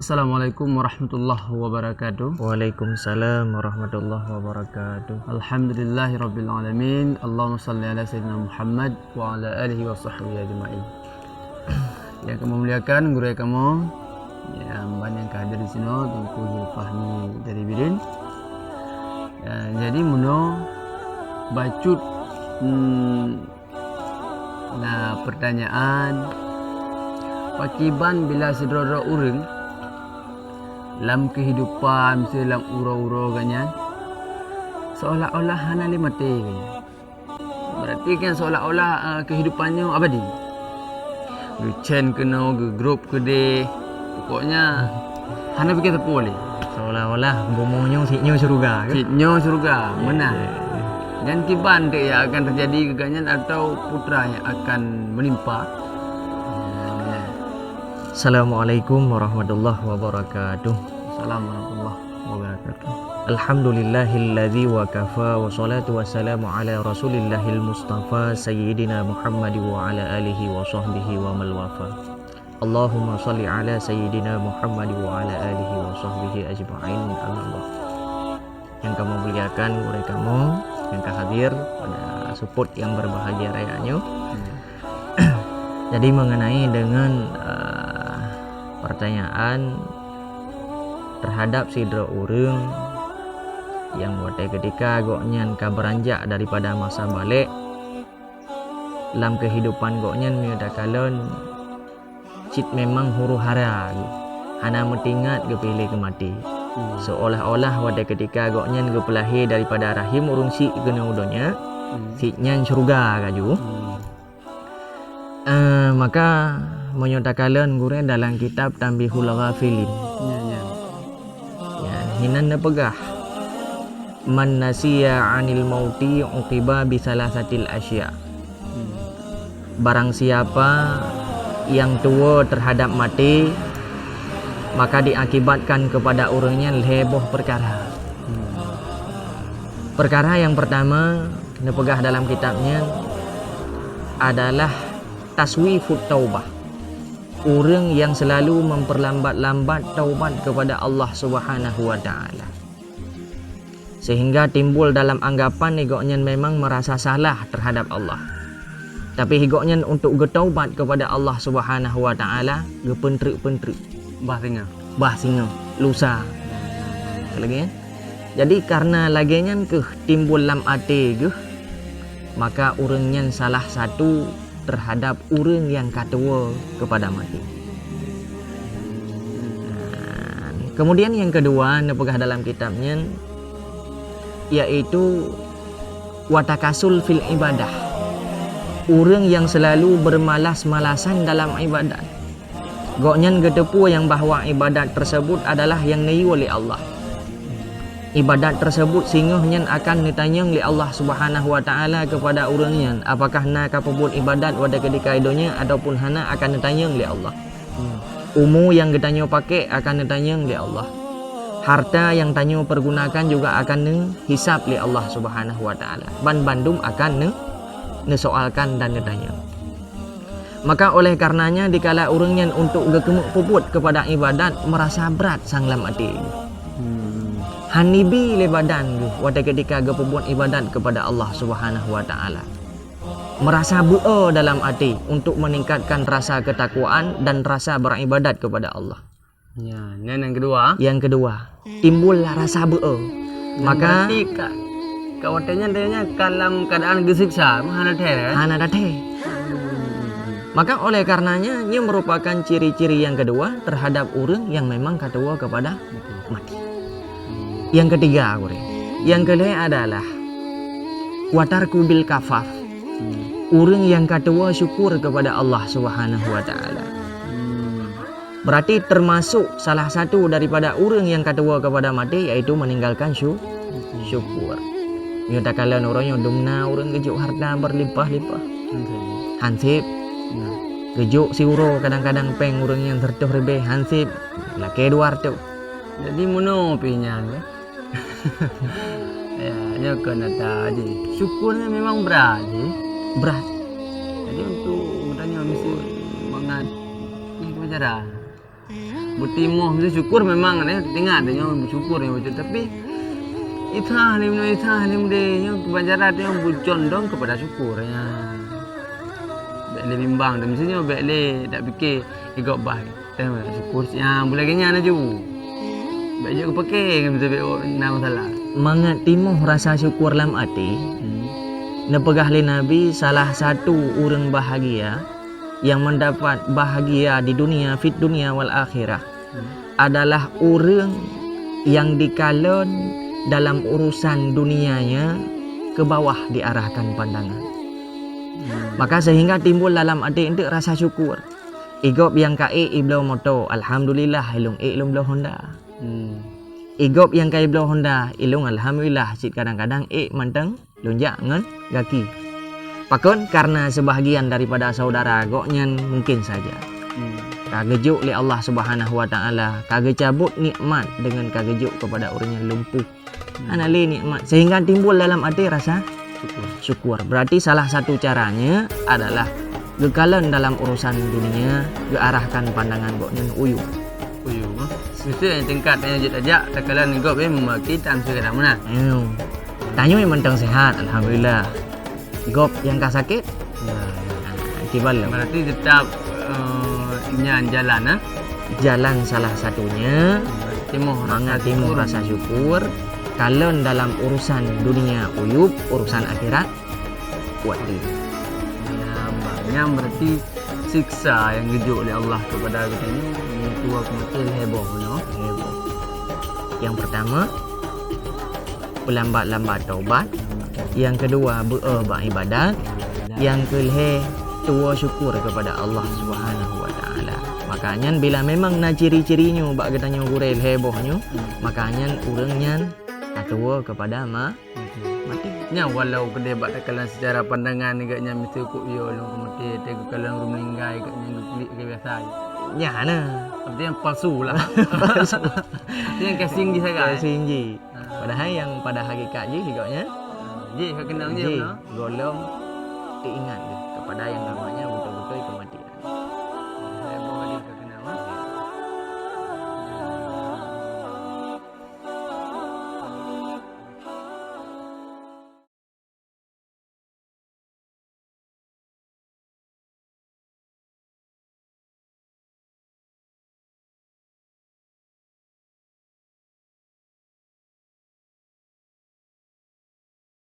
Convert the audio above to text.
Assalamualaikum warahmatullahi wabarakatuh. Waalaikumsalam warahmatullahi wabarakatuh. Alhamdulillahirabbil alamin. Allahumma shalli ala sayyidina Muhammad wa ala alihi wa sahbihi ajma'in. Yang kamu muliakan guru kamu yang banyak hadir di sini Tengku Zulfahmi dari Birin. Jadi muno bacut nah pertanyaan pakiban bila sedera urang dalam kehidupan dalam uro-uro ganyan seolah-olah hana li mati ganyan. Berarti kan seolah-olah kehidupannya abadi. Lucen kena grup kede pokoknya hana fikir boleh. Seolah-olah bomonyo siknyo surga ke? Siknyo surga mana? Dan kiban dek yang akan terjadi keganyan atau putra yang akan menimpa. Assalamualaikum warahmatullahi wabarakatuh. Assalamualaikum warahmatullahi wabarakatuh. Alhamdulillahilladzi wa kafa wa salatu wassalamu ala rasulillahil mustafa sayyidina Muhammad wa ala alihi wa sahbihi wa mal wafa. Allahumma salli ala sayyidina Muhammad wa ala alihi wa sahbihi ajma'in. Amin. Yang kamu muliakan oleh kamu yang hadir pada support yang berbahagia rayanya. Jadi mengenai dengan pertanyaan terhadap sidra urang yang pada ketika goknyan ka beranjak daripada masa balik dalam kehidupan goknyan miuda kalon cit memang huru hara hana metingat ke pilih ke mati seolah-olah pada ketika goknyan ke pelahir daripada rahim urung si kena udonya siknyan surga kaju. Maka menyatakan guru dalam kitab Tanbihul Ghafilin ya hinan pegah man nasiya anil mauti uqiba bisalasatil asya. Barang siapa yang tua terhadap mati maka diakibatkan kepada orangnya leboh perkara. Perkara yang pertama nepegah dalam kitabnya adalah taswifut taubah. Orang yang selalu memperlambat-lambat taubat kepada Allah Subhanahu wa taala. Sehingga timbul dalam anggapan higoknya memang merasa salah terhadap Allah. Tapi higoknya untuk bertaubat kepada Allah Subhanahu wa taala gepentrik-pentrik. Bah singa, lusa. Lagi ya? Jadi karena laginya ke timbul dalam ati ke maka orangnya salah satu terhadap orang yang katua kepada mati. Kemudian yang kedua nepegah dalam kitabnya yaitu watakasul fil ibadah. Orang yang selalu bermalas-malasan dalam ibadat. Goknyan getepu yang bahawa ibadat tersebut adalah yang niu oleh Allah. Ibadat tersebut sehingga akan ditanya oleh Allah Subhanahu wa taala kepada orangnya apakah nak kapabut ibadat pada ketika idonya ataupun hana akan ditanya oleh Allah. Umur yang ditanya pakai akan ditanya oleh Allah. Harta yang tanya pergunakan juga akan dihisap oleh Allah Subhanahu wa taala. Bandum akan disoalkan dan ditanya. Maka oleh karenanya dikala orangnya untuk gekemuk puput kepada ibadat merasa berat sang lam hati. Hanibi le badan pada ketika berbuat ibadat kepada Allah Subhanahu wa taala. Merasa bu'a dalam hati untuk meningkatkan rasa ketakwaan dan rasa beribadat kepada Allah. Ya, dan yang kedua, timbullah rasa bu'a. Maka kawatannya dia dalam keadaan gesiksa, hana teh. Maka oleh karenanya ia merupakan ciri-ciri yang kedua terhadap orang yang memang katua kepada mati. Yang ketiga, yang kedua adalah watarku bil kafaf. Orang yang kedua syukur kepada Allah Subhanahu wa taala. Berarti termasuk salah satu daripada orang yang kedua kepada mati yaitu meninggalkan syukur. Nyata kalian orang yang dumna orang gejuk harta berlimpah-limpah. Hansip. Gejuk si uro kadang-kadang peng orang yang tertuh rebe hansip. Lah keduar tu. Jadi mono pinya ya. Ya, kena tadi. Syukurnya memang berat. Jadi untuk bertanya mesti semangat. Ini cara. bertimoh mesti syukur memang ni tengah dia bersyukur yang betul tapi italim dia yang kebanjaran dia bercondong kepada syukurnya. Baik bimbang dah mestinya baik tak fikir igok bah. Tengok syukur yang boleh kenyang aja. Baik je pakai betul nak masalah. Mangat timoh rasa syukur dalam hati. Nepegah le Nabi salah satu orang bahagia yang mendapat bahagia di dunia fit dunia wal akhirah adalah orang yang dikalon dalam urusan dunianya ke bawah diarahkan pandangan. Maka sehingga timbul dalam hati itu rasa syukur. Igop yang kai iblau moto alhamdulillah ilung ilung blau Honda. Igop yang kai blau Honda ilung alhamdulillah sit kadang-kadang manteng lonjak ngan gaki. Pakon karena sebahagian daripada saudara goknyan mungkin saja kagejuk oleh Allah Subhanahu wa taala, kagecabut nikmat dengan kagejuk kepada orang yang lumpuh. Anale nikmat sehingga timbul dalam hati rasa syukur. Berarti salah satu caranya adalah gekalan dalam urusan dunia, gearahkan pandangan goknyan uyu. Mesti yang tingkatnya ajak takalan gok memaki tan segala mana. Tanya yang mentang sehat alhamdulillah. Gop yang kah sakit? Kibal. Berarti tetap jalan Jalan salah satunya timoh rasa syukur. Kalon dalam urusan dunia uyub, urusan akhirat kuat diri. Yang berarti siksa yang gejuk oleh Allah kepada kita ini tua kematian heboh. Yang pertama lambat taubat. Yang kedua beribadat. Yang kelima tua syukur kepada Allah Subhanahu wa taala. Makanya bila memang na ciri-cirinya bak katanya gurel hebohnya, makanya urangnya tua kepada mati. Nya walau kedai bak takalan secara pandangan agaknya mesti kok yo long kemati tegu kalang rumenggai agaknya klik ke biasa. Nya na. Arti yang palsu lah. Yang casing di saga. Casing ji. Padahal yang pada hakikat ji agaknya kena golong diingat kepada yang namanya